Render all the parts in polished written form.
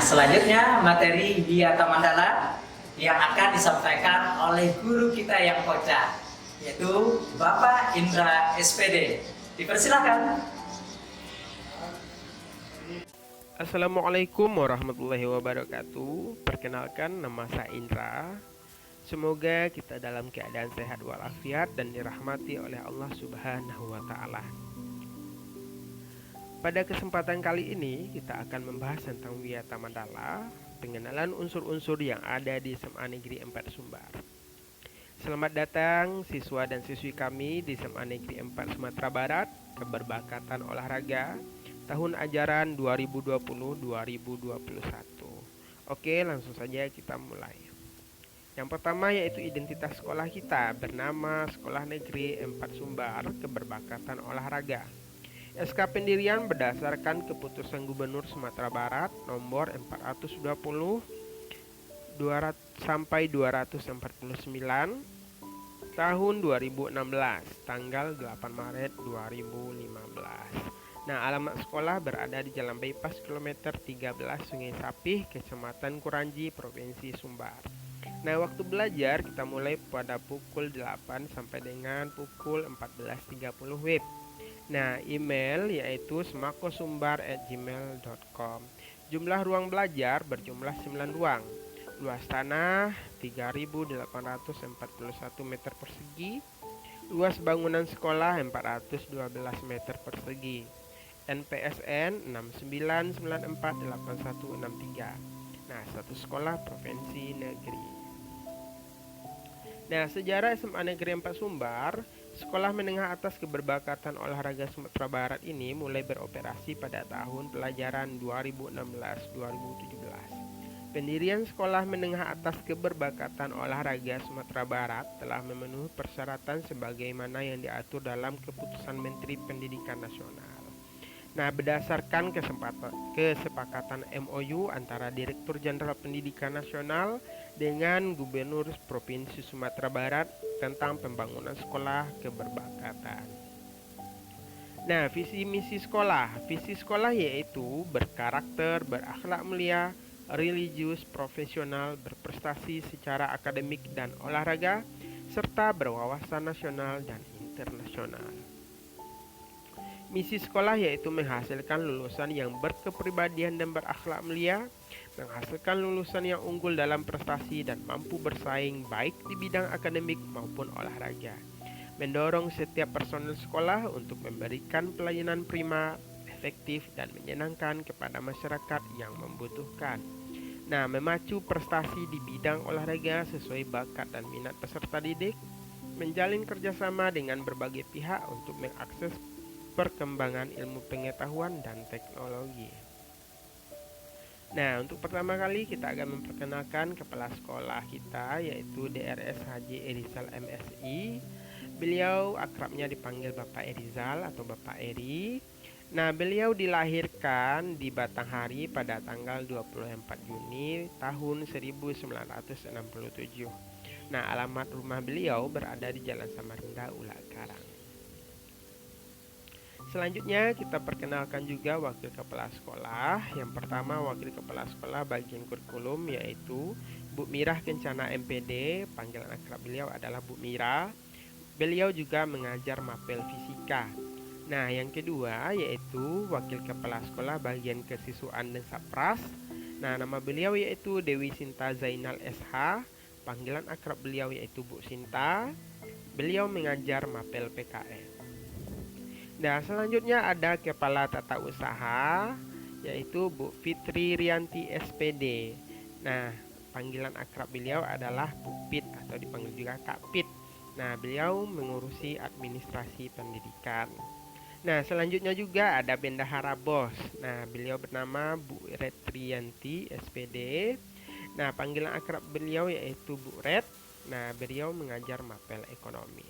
selanjutnya materi Wiyata Mandala yang akan disampaikan oleh guru kita yang kocak, yaitu Bapak Indra SPD. Dipersilakan. Assalamualaikum warahmatullahi wabarakatuh. Perkenalkan, nama saya Indra. Semoga kita dalam keadaan sehat walafiat dan dirahmati oleh Allah Subhanahu wa Ta'ala. Pada kesempatan kali ini kita akan membahas tentang Wiyata Mandala, pengenalan unsur-unsur yang ada di SMA Negeri 4 Sumbar. Selamat datang siswa dan siswi kami di SMA Negeri 4 Sumatera Barat, keberbakatan olahraga, tahun ajaran 2020-2021. Oke, langsung saja kita mulai. Yang pertama yaitu identitas sekolah kita, bernama Sekolah Negeri 4 Sumbar, keberbakatan olahraga. SK pendirian berdasarkan keputusan Gubernur Sumatera Barat nomor 420 sampai 249 tahun 2016, tanggal 8 Maret 2015. Nah, alamat sekolah berada di Jalan Bypass kilometer 13 Sungai Sapih, Kecamatan Kuranji, Provinsi Sumbar. Nah, waktu belajar kita mulai pada pukul 8 sampai dengan pukul 14.30 WIB. Nah, email yaitu semakosumbar@gmail.com. Jumlah ruang belajar berjumlah 9 ruang. Luas tanah 3.841 meter persegi. Luas bangunan sekolah 412 meter persegi. NPSN 69948163. Nah, status sekolah provinsi negeri. Nah, sejarah SMA Negeri 4 Sumbar, sekolah menengah atas keberbakatan olahraga Sumatera Barat ini mulai beroperasi pada tahun pelajaran 2016-2017. Pendirian sekolah menengah atas keberbakatan olahraga Sumatera Barat telah memenuhi persyaratan sebagaimana yang diatur dalam Keputusan Menteri Pendidikan Nasional. Nah, berdasarkan kesepakatan MOU antara Direktur Jenderal Pendidikan Nasional dengan Gubernur Provinsi Sumatera Barat tentang pembangunan sekolah keberbakatan. Nah, visi misi sekolah. Visi sekolah yaitu berkarakter, berakhlak mulia, religius, profesional, berprestasi secara akademik dan olahraga, serta berwawasan nasional dan internasional. Misi sekolah yaitu menghasilkan lulusan yang berkepribadian dan berakhlak mulia, menghasilkan lulusan yang unggul dalam prestasi dan mampu bersaing baik di bidang akademik maupun olahraga. Mendorong setiap personel sekolah untuk memberikan pelayanan prima, efektif dan menyenangkan kepada masyarakat yang membutuhkan. Nah, memacu prestasi di bidang olahraga sesuai bakat dan minat peserta didik, menjalin kerjasama dengan berbagai pihak untuk mengakses perkembangan ilmu pengetahuan dan teknologi. Nah, untuk pertama kali kita akan memperkenalkan kepala sekolah kita, yaitu DRS Haji Erizal MSI. Beliau akrabnya dipanggil Bapak Erizal atau Bapak Eri. Nah, beliau dilahirkan di Batanghari pada tanggal 24 Juni tahun 1967. Nah, alamat rumah beliau berada di Jalan Samarinda, Ulak Karang. Selanjutnya kita perkenalkan juga wakil kepala sekolah. Yang pertama, wakil kepala sekolah bagian kurikulum yaitu Bu Mirah Kencana MPD, panggilan akrab beliau adalah Bu Mira. Beliau juga mengajar mapel fisika. Nah, yang kedua yaitu wakil kepala sekolah bagian kesiswaan dan sapras. Nah, nama beliau yaitu Dewi Sinta Zainal SH, panggilan akrab beliau yaitu Bu Sinta. Beliau mengajar mapel PKN. Nah, selanjutnya ada kepala tata usaha yaitu Bu Fitri Rianti SPD. Nah, panggilan akrab beliau adalah Bu Pit atau dipanggil juga Kak Pit. Nah, beliau mengurusi administrasi pendidikan. Nah, selanjutnya juga ada bendahara bos. Nah, beliau bernama Bu Retrianti SPD. Nah, panggilan akrab beliau yaitu Bu Ret. Nah, beliau mengajar mapel ekonomi.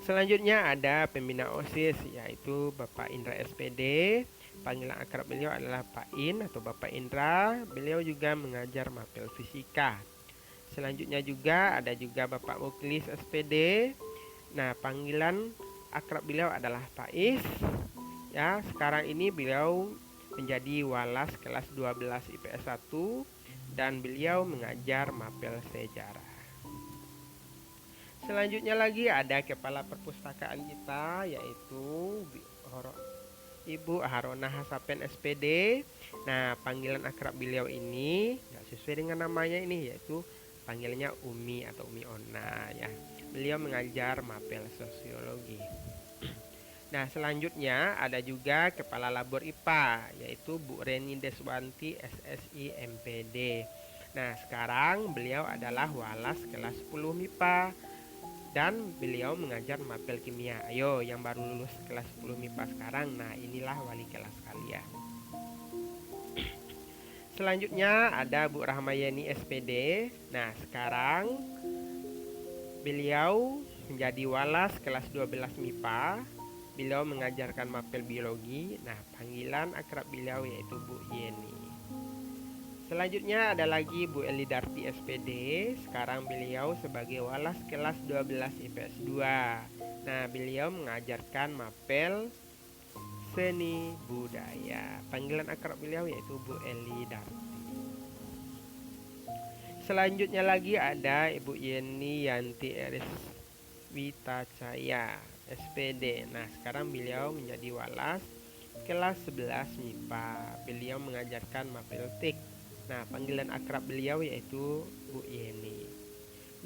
Selanjutnya ada pembina OSIS yaitu Bapak Indra SPD. Panggilan akrab beliau adalah Pak In atau Bapak Indra. Beliau juga mengajar mapel fisika. Selanjutnya juga ada juga Bapak Muklis SPD. Nah, panggilan akrab beliau adalah Pak Is. Ya, sekarang ini beliau menjadi walas kelas 12 IPS 1 dan beliau mengajar mapel sejarah. Selanjutnya lagi ada kepala perpustakaan kita, yaitu Ibu Harona Hasapen SPD. Nah, panggilan akrab beliau ini nggak sesuai dengan namanya ini, yaitu panggilannya Umi atau Umi Ona ya. Beliau mengajar mapel sosiologi. Nah, selanjutnya ada juga kepala labor IPA, yaitu Bu Reni Deswanti SSI MPD. Nah, sekarang beliau adalah walas kelas 10 MIPA dan beliau mengajar mapel kimia. Ayo yang baru lulus kelas 10 MIPA sekarang, nah inilah wali kelas kalian. Selanjutnya ada Bu Rahmayeni SPD. Nah, sekarang beliau menjadi walas kelas 12 MIPA. Beliau mengajarkan mapel biologi. Nah, panggilan akrab beliau yaitu Bu Yeni. Selanjutnya ada lagi Bu Elidarti SPD. Sekarang beliau sebagai walas kelas 12 IPS 2. Nah, beliau mengajarkan mapel seni budaya. Panggilan akrab beliau yaitu Bu Elidarti. Selanjutnya lagi ada Ibu Yeni Yanti Eris Witacaya SPD. Nah, sekarang beliau menjadi walas kelas 11 MIPA. Beliau mengajarkan mapel TIK. Nah, panggilan akrab beliau yaitu Bu Yeni.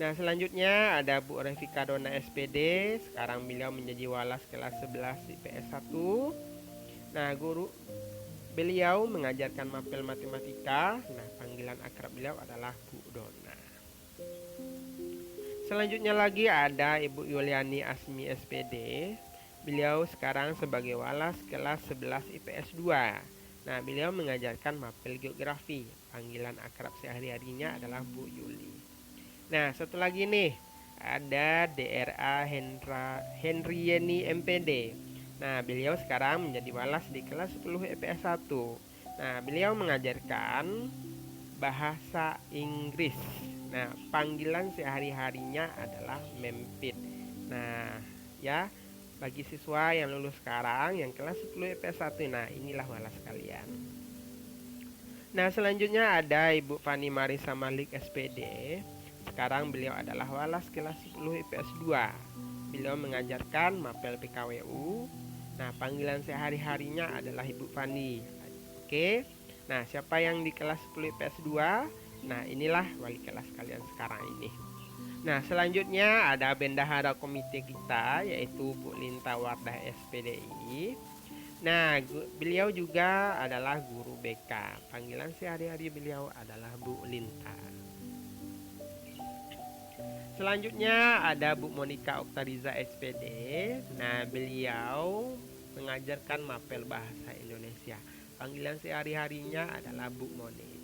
Nah, selanjutnya ada Bu Revika Dona SPD. Sekarang beliau menjadi walas kelas 11 IPS 1. Nah, beliau mengajarkan mapel matematika. Nah, panggilan akrab beliau adalah Bu Dona. Selanjutnya lagi ada Ibu Yuliani Asmi SPD. Beliau sekarang sebagai walas kelas 11 IPS 2. Nah, beliau mengajarkan mapel geografi. Panggilan akrab sehari-harinya adalah Bu Yuli. Nah, satu lagi nih, ada DRA Henryeni MPD. Nah, beliau sekarang menjadi walas di kelas 10 IPS 1. Nah, beliau mengajarkan bahasa Inggris. Nah, panggilan sehari-harinya adalah Mempit. Nah, ya, bagi siswa yang lulus sekarang yang kelas 10 IPS 1, nah inilah walas kalian. Nah, selanjutnya ada Ibu Fani Marisa Malik SPD. Sekarang beliau adalah walas kelas 10 IPS 2. Beliau mengajarkan mapel PKWU. Nah, panggilan sehari-harinya adalah Ibu Fani. Oke. Nah, siapa yang di kelas 10 IPS 2? Nah, inilah wali kelas kalian sekarang ini. Nah, selanjutnya ada bendahara komite kita, yaitu Bu Linta Wardah SPDI. Nah, beliau juga adalah guru BK. Panggilan sehari-hari beliau adalah Bu Linta. Selanjutnya ada Bu Monika Oktariza SPD. Nah, beliau mengajarkan mapel bahasa Indonesia. Panggilan sehari-harinya adalah Bu Moni.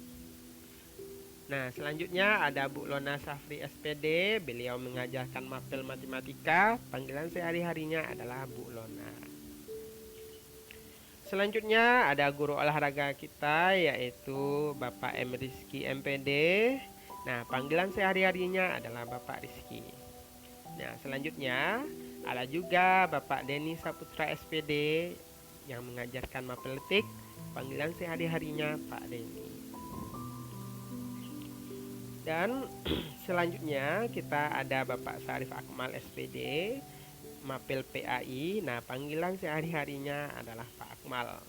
Nah, selanjutnya ada Bu Lona Safri SPD. Beliau mengajarkan mapel matematika. Panggilan sehari-harinya adalah Bu Lona. Selanjutnya ada guru olahraga kita, yaitu Bapak M. Rizky MPD. Nah, panggilan sehari-harinya adalah Bapak Rizky. Nah, selanjutnya ada juga Bapak Denny Saputra SPD yang mengajarkan mapel TIK. Panggilan sehari-harinya Pak Denny. Dan selanjutnya kita ada Bapak Sarif Akmal SPD, mapel PAI. Nah, panggilan sehari-harinya adalah Pak Akmal.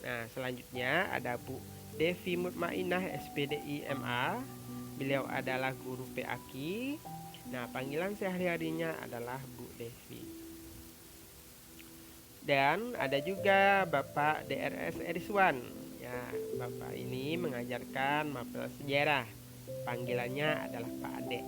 Nah, selanjutnya ada Bu Devi Mutmainah SPDI MA. Beliau adalah guru PAKI. Nah, panggilan sehari-harinya adalah Bu Devi. Dan ada juga Bapak DRS Eriswan. Ya, Bapak ini mengajarkan mapel sejarah. Panggilannya adalah Pak Ade.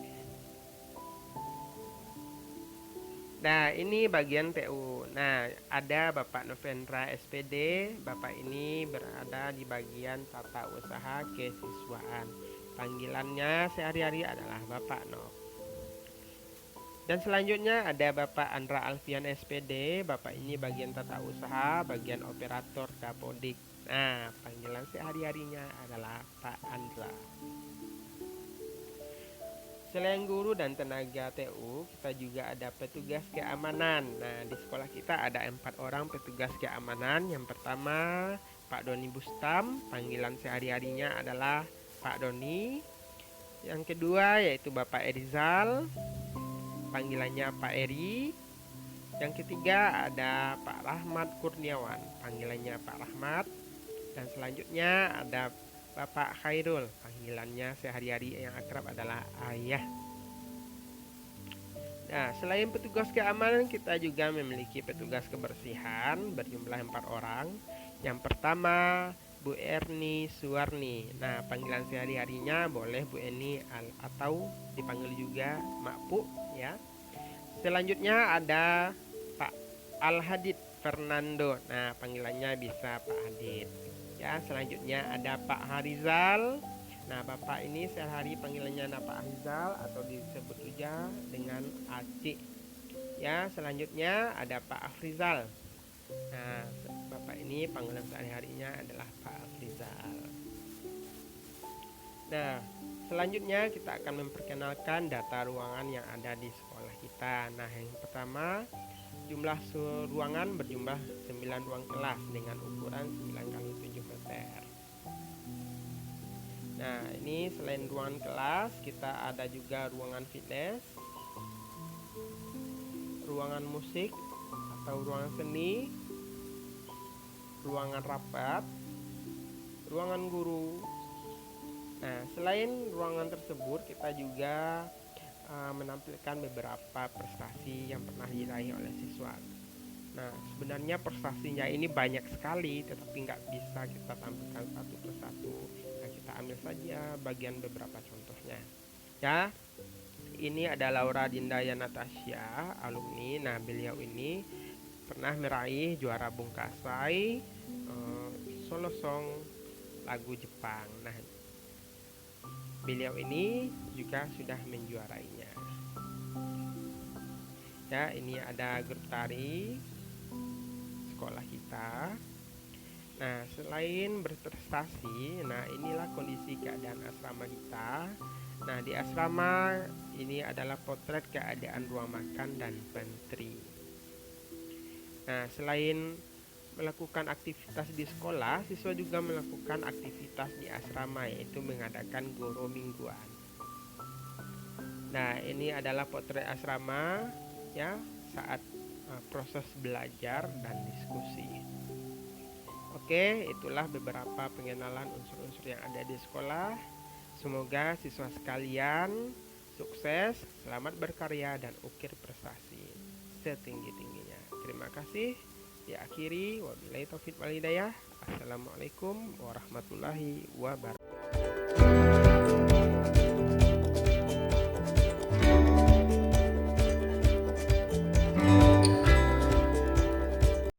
Nah, ini bagian TU. Nah, ada Bapak Novendra SPD. Bapak ini berada di bagian tata usaha kesiswaan. Panggilannya sehari-hari adalah Bapak Nov. Dan selanjutnya ada Bapak Andra Alfian SPD. Bapak ini bagian tata usaha, bagian operator Dapodik. Nah, panggilan sehari-harinya adalah Pak Andra. Selain guru dan tenaga TU, kita juga ada petugas keamanan. Nah, di sekolah kita ada 4 orang petugas keamanan. Yang pertama, Pak Doni Bustam, panggilan sehari-harinya adalah Pak Doni. Yang kedua yaitu Bapak Erizal, panggilannya Pak Eri. Yang ketiga ada Pak Rahmat Kurniawan, panggilannya Pak Rahmat. Dan selanjutnya ada Bapak Khairul, panggilannya sehari-hari yang akrab adalah Ayah. Nah, selain petugas keamanan, kita juga memiliki petugas kebersihan berjumlah 4 orang. Yang pertama, Bu Erni Suwarni. Nah, panggilan sehari-harinya boleh Bu Erni atau dipanggil juga Mak Pu ya. Selanjutnya ada Pak Al-Hadid Fernando. Nah, panggilannya bisa Pak Hadid. Ya, selanjutnya ada Pak Harizal. Nah, Bapak ini sehari panggilannya Pak Harizal atau disebut juga dengan Acik. Ya, selanjutnya ada Pak Afrizal. Nah, Bapak ini panggilan sehari-harinya adalah Pak Afrizal. Nah, selanjutnya kita akan memperkenalkan data ruangan yang ada di sekolah kita. Nah, yang pertama, jumlah ruangan berjumlah 9 ruang kelas dengan ukuran 9 x 7 meter. Nah, ini selain ruangan kelas, kita ada juga ruangan fitness, ruangan musik atau ruangan seni, ruangan rapat, ruangan guru. Nah, selain ruangan tersebut, kita juga menampilkan beberapa prestasi yang pernah diraih oleh siswa. Nah, sebenarnya prestasinya ini banyak sekali, tetapi nggak bisa kita tampilkan satu persatu. Nah, kita ambil saja bagian beberapa contohnya. Ya, ini ada Laura Dindaya Natasha, alumni. Nah, beliau ini pernah meraih juara Bungkasai solo song lagu Jepang. Nah, beliau ini juga sudah menjuarainya. Ya, ini ada grup tari sekolah kita. Nah, selain berprestasi, nah inilah kondisi keadaan asrama kita. Nah, di asrama ini adalah potret keadaan ruang makan dan pantry. Nah, selain melakukan aktivitas di sekolah, siswa juga melakukan aktivitas di asrama, yaitu mengadakan goro mingguan. Nah, ini adalah potret asrama ya saat proses belajar dan diskusi. Oke, itulah beberapa pengenalan unsur-unsur yang ada di sekolah. Semoga siswa sekalian sukses, selamat berkarya, dan ukir prestasi setinggi-tingginya. Terima kasih. Diakhiri, wabillahi taufiq wal hidayah. Assalamualaikum warahmatullahi wabarakatuh.